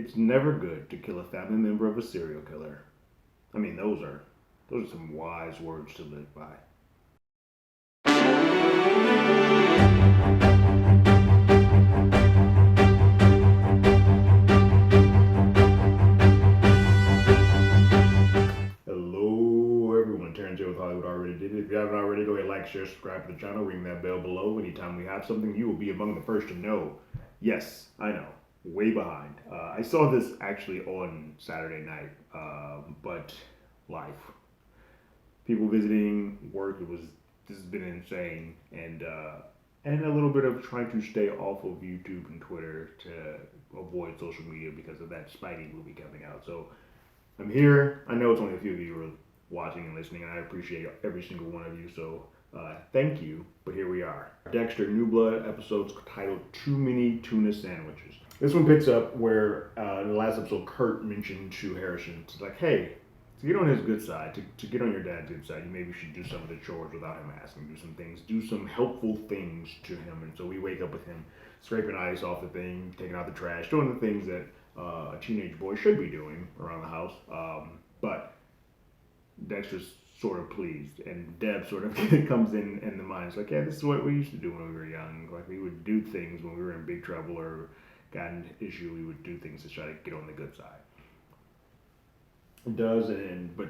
It's never good to kill a family member of a serial killer. I mean, those are some wise words to live by. Hello, everyone. Terrence here with Hollywood Already Did It. If you haven't already, go ahead, like, share, subscribe to the channel, ring that bell below. Anytime we have something, you will be among the first to know. Yes, I know, way behind. I saw this actually on Saturday night, but life, people visiting, work. This has been insane, and a little bit of trying to stay off of YouTube and Twitter to avoid social media because of that Spidey movie coming out. So I'm here. I know it's only a few of you who are watching and listening, and I appreciate every single one of you. So thank you. But here we are. Dexter New Blood episodes titled Too Many Tuna Sandwiches. This one picks up where in the last episode, Kurt mentioned to Harrison, it's like, hey, to get on his good side, to get on your dad's good side, you maybe should do some of the chores without him asking. Do some things, do some helpful things to him. And so we wake up with him scraping ice off the thing, taking out the trash, doing the things that a teenage boy should be doing around the house. But Dexter's sort of pleased, and Deb sort of comes in the mind. It's like, yeah, this is what we used to do when we were young. Like we would do things when we were in big trouble or got an issue. We would do things to try to get on the good side. It does, but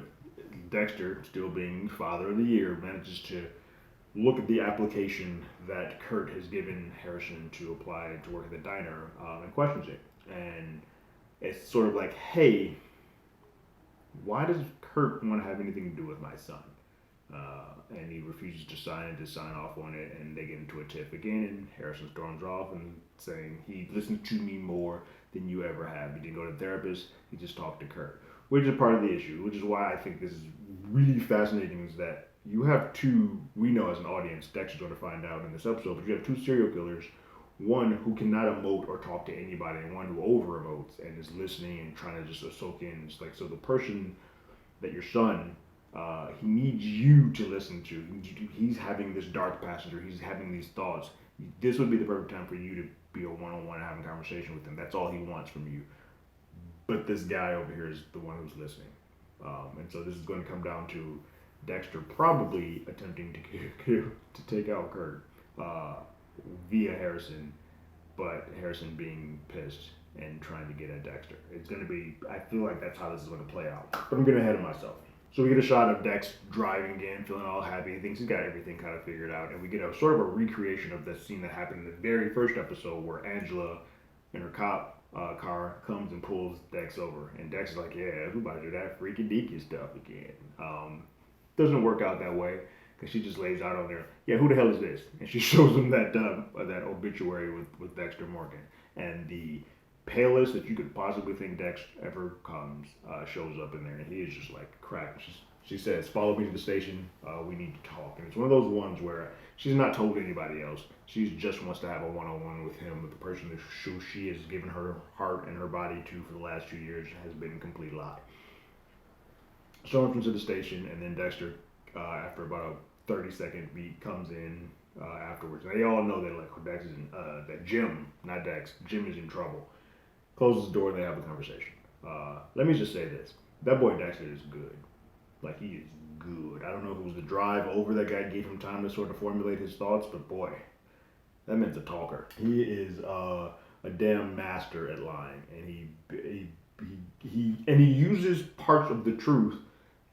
Dexter, still being Father of the Year, manages to look at the application that Kurt has given Harrison to apply to work at the diner and questions it. And it's sort of like, hey, why does Kurt want to have anything to do with my son? And he refuses to sign off on it, and they get into a tiff again, and Harrison storms off and saying he listens to me more than you ever have. He didn't go to the therapist, he just talked to Kurt, which is part of the issue, which is why I think this is really fascinating, is that you have two, we know as an audience, Dexter's going to find out in this episode, but you have two serial killers, one who cannot emote or talk to anybody, and one who over emotes and is listening and trying to just soak in. It's like, so the person that your son, he needs you to listen to. He's having this dark passenger. He's having these thoughts. This would be the perfect time for you to be a one-on-one having a conversation with him. That's all he wants from you. But this guy over here is the one who's listening. And so this is going to come down to Dexter probably attempting to take out Kurt via Harrison, but Harrison being pissed and trying to get at Dexter. It's going to be, I feel like that's how this is going to play out. But I'm getting ahead of myself. So we get a shot of Dex driving again, feeling all happy. He thinks he's got everything kind of figured out. And we get a sort of a recreation of the scene that happened in the very first episode where Angela in her cop car comes and pulls Dex over. And Dex is like, yeah, who about to do that freaky deaky stuff again? Doesn't work out that way because she just lays out on there, yeah, who the hell is this? And she shows him that obituary with Dexter Morgan. And the palest that you could possibly think Dex ever comes shows up in there, and he is just like crap. She says, "Follow me to the station. We need to talk." And it's one of those ones where she's not told anybody else. She just wants to have a one-on-one with him, with the person who she has given her heart and her body to for the last 2 years has been a complete lie. So comes to the station, and then Dexter, after about a 30-second beat, comes in afterwards. And they all know that Dex is that Jim, not Dex, Jim is in trouble. Closes the door and they have a conversation. Let me just say this. That boy Dexter is good. Like, he is good. I don't know if it was the drive over that guy gave him time to sort of formulate his thoughts, but boy, that man's a talker. He is a damn master at lying, and he uses parts of the truth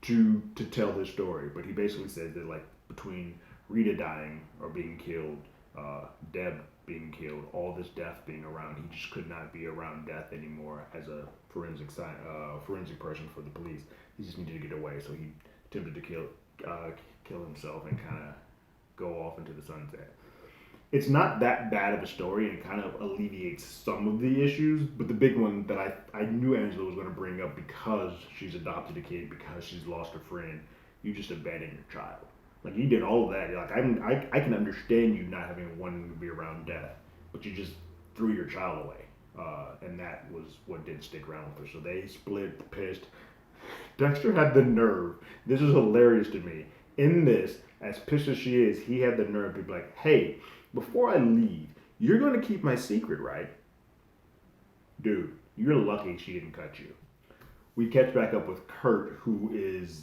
to tell his story. But he basically says that, like, between Rita dying or being killed, Deb being killed, all this death being around, he just could not be around death anymore as a forensic person for the police. He just needed to get away, so he attempted to kill himself and kind of go off into the sunset. It's not that bad of a story, and it kind of alleviates some of the issues, but the big one that I knew Angela was going to bring up, because she's adopted a kid, because she's lost a friend, you just abandoned your child. Like, you did all of that. Like, I can understand you not having wanting to be around death, but you just threw your child away. And that was what didn't stick around with her. So they split, pissed. Dexter had the nerve. This is hilarious to me. In this, as pissed as she is, he had the nerve to be like, hey, before I leave, you're going to keep my secret, right? Dude, You're lucky she didn't cut you. We catch back up with Kurt, who is.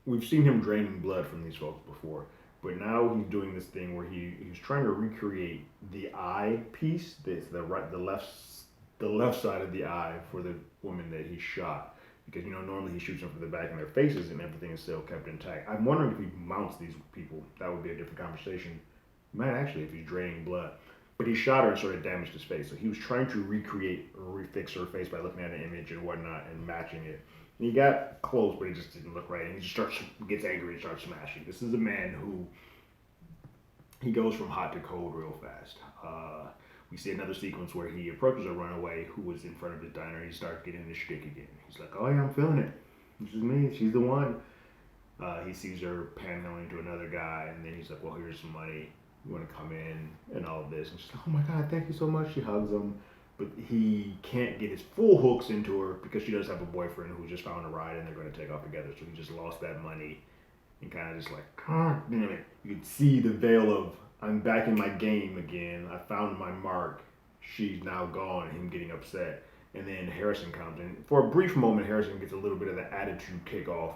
We've seen him draining blood from these folks before, but now he's doing this thing where he's trying to recreate the eye piece, the left side of the eye for the woman that he shot. Because normally he shoots them from the back of their faces and everything is still kept intact. I'm wondering if he mounts these people. That would be a different conversation. Might actually if he's draining blood. But he shot her and sort of damaged his face. So he was trying to recreate or refix her face by looking at an image and whatnot and matching it. And he got close, but it just didn't look right. And he just gets angry and starts smashing. This is a man who he goes from hot to cold real fast. We see another sequence where he approaches a runaway who was in front of his diner. He starts getting the shtick again. He's like, "Oh yeah, I'm feeling it. This is me. She's the one." He sees her panhandling to another guy, and then he's like, "Well, here's some money. You want to come in?" and all of this. And she's like, "Oh my God, thank you so much." She hugs him, but he can't get his full hooks into her because she does have a boyfriend who just found a ride, and they're going to take off together. So he just lost that money, and kind of just like, God damn it. You can see the veil of, I'm back in my game again. I found my mark. She's now gone. Him getting upset. And then Harrison comes in. For a brief moment, Harrison gets a little bit of the attitude kickoff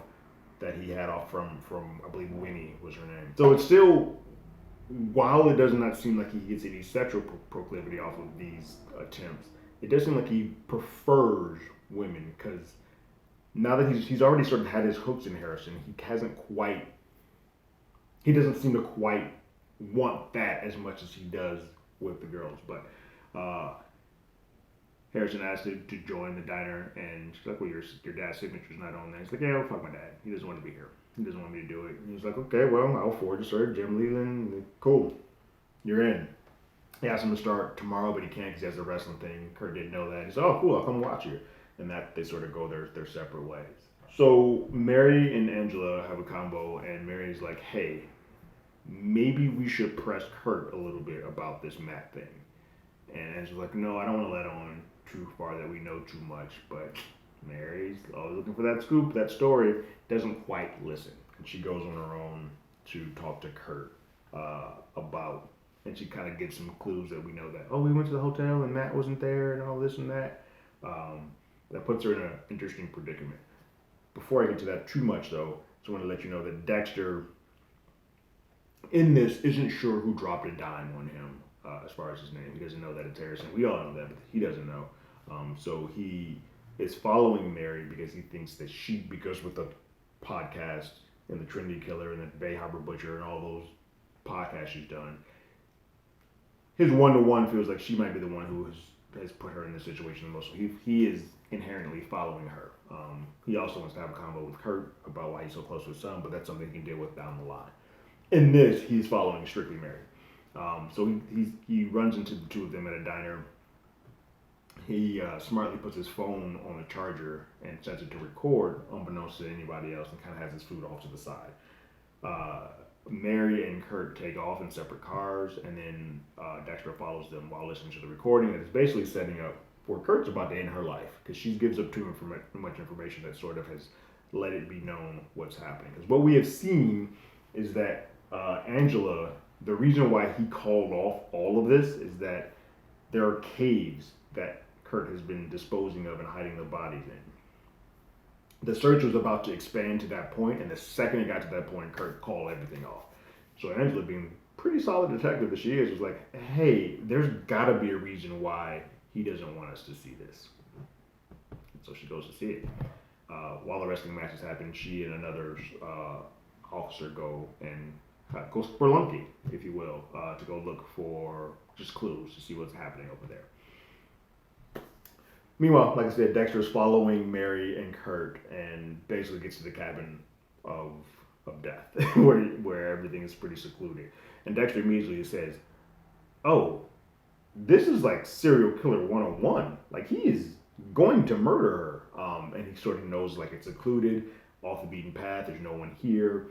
that he had off from I believe Winnie was her name. So it's still, while it does not seem like he gets any sexual proclivity off of these attempts, it does seem like he prefers women because now that he's already sort of had his hooks in Harrison, he doesn't seem to quite want that as much as he does with the girls. But Harrison asked to join the diner, and she's like, "Well, your dad's signature's not on there." He's like, "Yeah, well, fuck my dad. He doesn't want to be here. He doesn't want me to do it." And he's like, "Okay, well, I'll forward this sir, Jim Leland. Cool, you're in." He asked him to start tomorrow, but he can't because he has a wrestling thing. Kurt didn't know that. He's like, "Oh, cool, I'll come watch you." And that they sort of go their separate ways. So Mary and Angela have a combo, and Mary's like, "Hey, maybe we should press Kurt a little bit about this Matt thing." And Angela's like, "No, I don't want to let on too far that we know too much." But Mary's always looking for that scoop, that story, doesn't quite listen. And she goes on her own to talk to Kurt about, and she kind of gives some clues that we know that, oh, we went to the hotel and Matt wasn't there and all this and that. That puts her in an interesting predicament. Before I get to that too much, though, I just want to let you know that Dexter, in this, isn't sure who dropped a dime on him as far as his name. He doesn't know that it's Harrison. We all know that, but he doesn't know. So he is following Mary because he thinks that because with the podcast and the Trinity Killer and the Bay Harbor Butcher and all those podcasts she's done, his one-to-one feels like she might be the one who has put her in this situation the most. So he is inherently following her. He also wants to have a combo with Kurt about why he's so close to his son, but that's something he can deal with down the line. In this, he's following strictly Mary. So he runs into the two of them at a diner. He smartly puts his phone on the charger and sets it to record, unbeknownst to anybody else, and kind of has his food off to the side. Mary and Kurt take off in separate cars, and then Dexter follows them while listening to the recording that is basically setting up where Kurt's about to end her life, because she gives up too much information that sort of has let it be known what's happening. Because what we have seen is that Angela, the reason why he called off all of this is that there are caves that Kurt has been disposing of and hiding the bodies in. The search was about to expand to that point, and the second it got to that point, Kurt called everything off. So Angela, being pretty solid detective that she is, was like, hey, there's got to be a reason why he doesn't want us to see this. And so she goes to see it. While the wrestling matches happen, she and another officer go and go spelunky, if you will, to go look for just clues to see what's happening over there. Meanwhile, like I said, Dexter's following Mary and Kurt and basically gets to the cabin of death, where everything is pretty secluded. And Dexter immediately says, oh, this is like serial killer 101. Like, he is going to murder her. And he sort of knows, like, it's secluded, off the beaten path, there's no one here.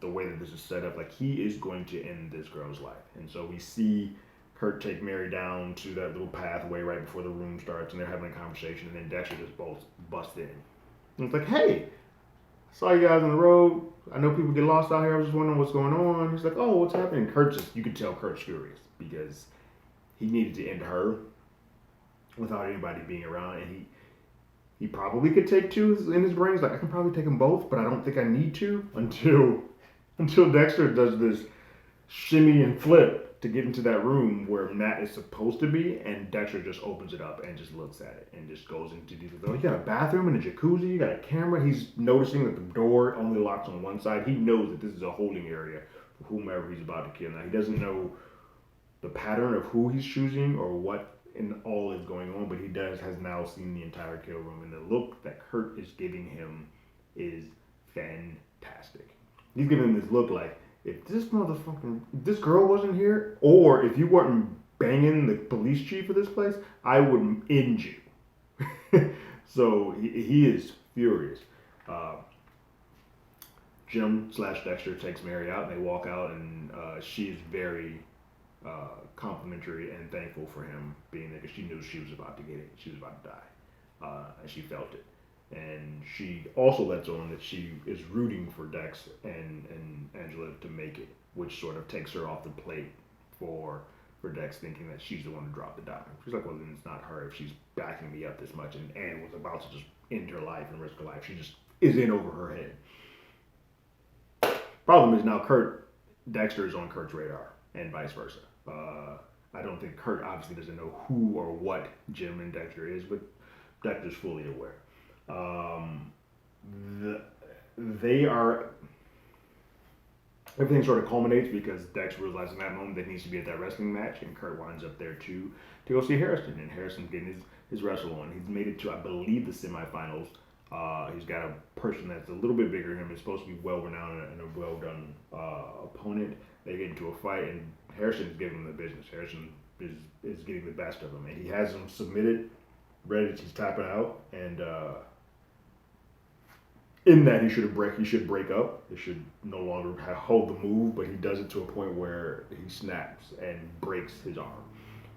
The way that this is set up, like, he is going to end this girl's life. And so we see Kurt take Mary down to that little pathway right before the room starts, and they're having a conversation, and then Dexter just busts in. And it's like, hey, I saw you guys on the road. I know people get lost out here. I was just wondering what's going on. He's like, oh, what's happening? You could tell Kurt's furious because he needed to end her without anybody being around, and he probably could take two in his brain. He's like, I can probably take them both, but I don't think I need to until Dexter does this shimmy and flip to get into that room where Matt is supposed to be, and Dexter just opens it up and just looks at it and just goes into detail. Oh, you got a bathroom and a jacuzzi, you got a camera. He's noticing that the door only locks on one side. He knows that this is a holding area for whomever he's about to kill. Now, he doesn't know the pattern of who he's choosing or what in all is going on, but he has now seen the entire kill room, and the look that Kurt is giving him is fantastic. He's giving him this look like, if this girl wasn't here, or if you weren't banging the police chief of this place, I would end you. So he is furious. Jim / Dexter takes Mary out, and they walk out, and she is very complimentary and thankful for him being there, because she knew she was about to get it. She was about to die, and she felt it. And she also lets on that she is rooting for Dex and Angela to make it, which sort of takes her off the plate for Dex, thinking that she's the one to drop the dime. She's like, well, then it's not her if she's backing me up this much, and Anne was about to just end her life and risk her life. She just is in over her head. Problem is now Dexter is on Kurt's radar, and vice versa. I don't think Kurt obviously doesn't know who or what Jim and Dexter is, but Dexter's fully aware. They are. Everything sort of culminates because Dex realizes in that moment that he needs to be at that wrestling match, and Kurt winds up there too to go see Harrison, and Harrison's getting his wrestle on. He's made it to, I believe, the semifinals. He's got a person that's a little bit bigger than him. He's supposed to be well renowned and a well done opponent. They get into a fight, and Harrison's giving him the business. Harrison is getting the best of him, and he has him submitted, ready to tap it out, and in that he should break up. He should no longer hold the move, but he does it to a point where he snaps and breaks his arm.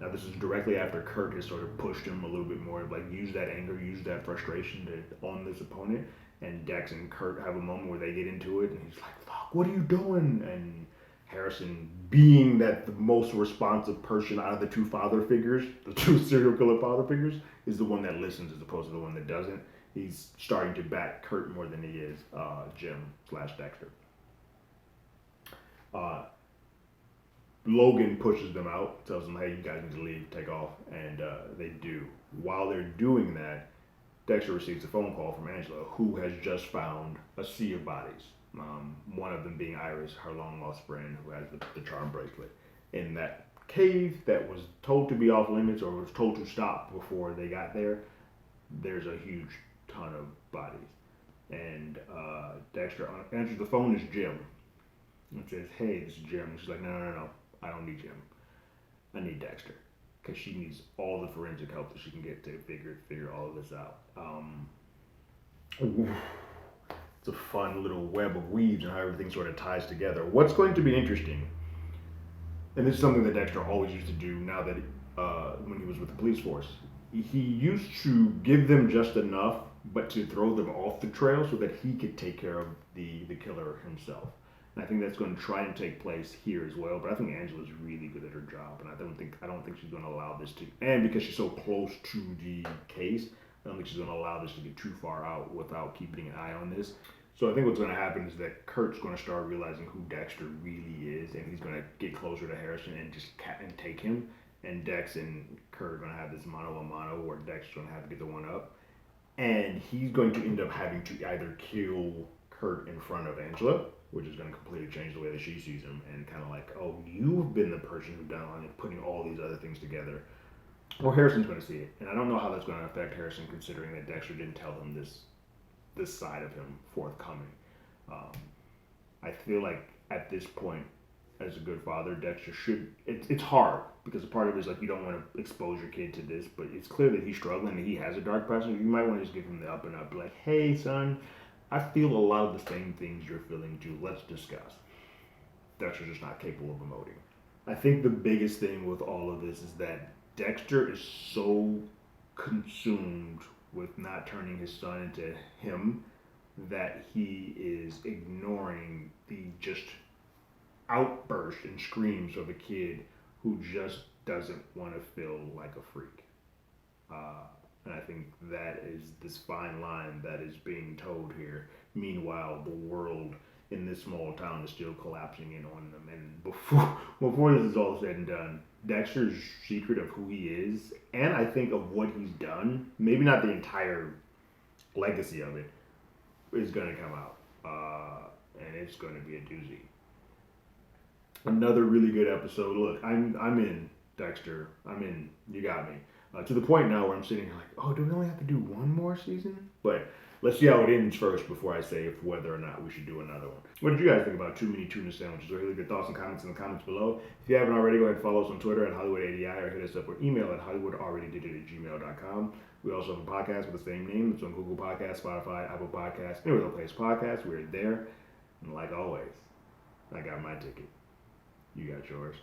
Now this is directly after Kurt has sort of pushed him a little bit more, like use that anger, use that frustration on this opponent. And Dex and Kurt have a moment where they get into it, and he's like, "Fuck, what are you doing?" And Harrison, being that the most responsive person out of the two father figures, the two serial killer father figures, is the one that listens as opposed to the one that doesn't. He's starting to back Kurt more than he is Jim / Dexter. Logan pushes them out, tells them, hey, you guys need to leave, take off, and they do. While they're doing that, Dexter receives a phone call from Angela, who has just found a sea of bodies. One of them being Iris, her long-lost friend, who has the charm bracelet. In that cave that was told to be off limits, or was told to stop before they got there, there's a huge ton of bodies. And Dexter answers the phone as Jim. And says, hey, this is Jim. She's like, no, I don't need Jim. I need Dexter. Because she needs all the forensic help that she can get to figure all of this out. It's a fun little web of weaves and how everything sort of ties together. What's going to be interesting, and this is something that Dexter always used to do now that when he was with the police force, he used to give them just enough, but to throw them off the trail so that he could take care of the killer himself. And I think that's going to try and take place here as well. But I think Angela's really good at her job, and I don't think she's going to allow this to. And because she's so close to the case, I don't think she's going to allow this to get too far out without keeping an eye on this. So I think what's going to happen is that Kurt's going to start realizing who Dexter really is, and he's going to get closer to Harrison and just take him. And Dex and Kurt are going to have this mano-a-mano where Dexter's going to have to get the one up. And he's going to end up having to either kill Kurt in front of Angela, which is going to completely change the way that she sees him, and kind of like, oh, you've been the person who's done on it, putting all these other things together. Or Harrison's going to see it. And I don't know how that's going to affect Harrison, considering that Dexter didn't tell him this side of him forthcoming. I feel like at this point, as a good father, Dexter should. It's hard because a part of it is like you don't want to expose your kid to this, but it's clear that he's struggling and he has a dark past. You might want to just give him the up and up, be like, hey, son, I feel a lot of the same things you're feeling too. Let's discuss. Dexter's just not capable of emoting. I think the biggest thing with all of this is that Dexter is so consumed with not turning his son into him that he is ignoring the just outburst and screams of a kid who just doesn't want to feel like a freak. And I think that is this fine line that is being told here. Meanwhile, the world in this small town is still collapsing in on them. And before this is all said and done, Dexter's secret of who he is, and I think of what he's done, maybe not the entire legacy of it, is going to come out. And it's going to be a doozy. Another really good episode. Look, I'm in Dexter. I'm in. You got me. To the point now where I'm sitting here like, oh, do we only have to do one more season? But let's see how it ends first before I say if whether or not we should do another one. What did you guys think about Too Many Tuna Sandwiches? Or leave your thoughts and comments in the comments below. If you haven't already, go ahead and follow us on Twitter at HollywoodADI or hit us up with email at HollywoodAlreadyDidIt@gmail.com. We also have a podcast with the same name. It's on Google Podcasts, Spotify, Apple Podcasts, anywhere they'll place podcasts. We're there. And like always, I got my ticket. You got yours.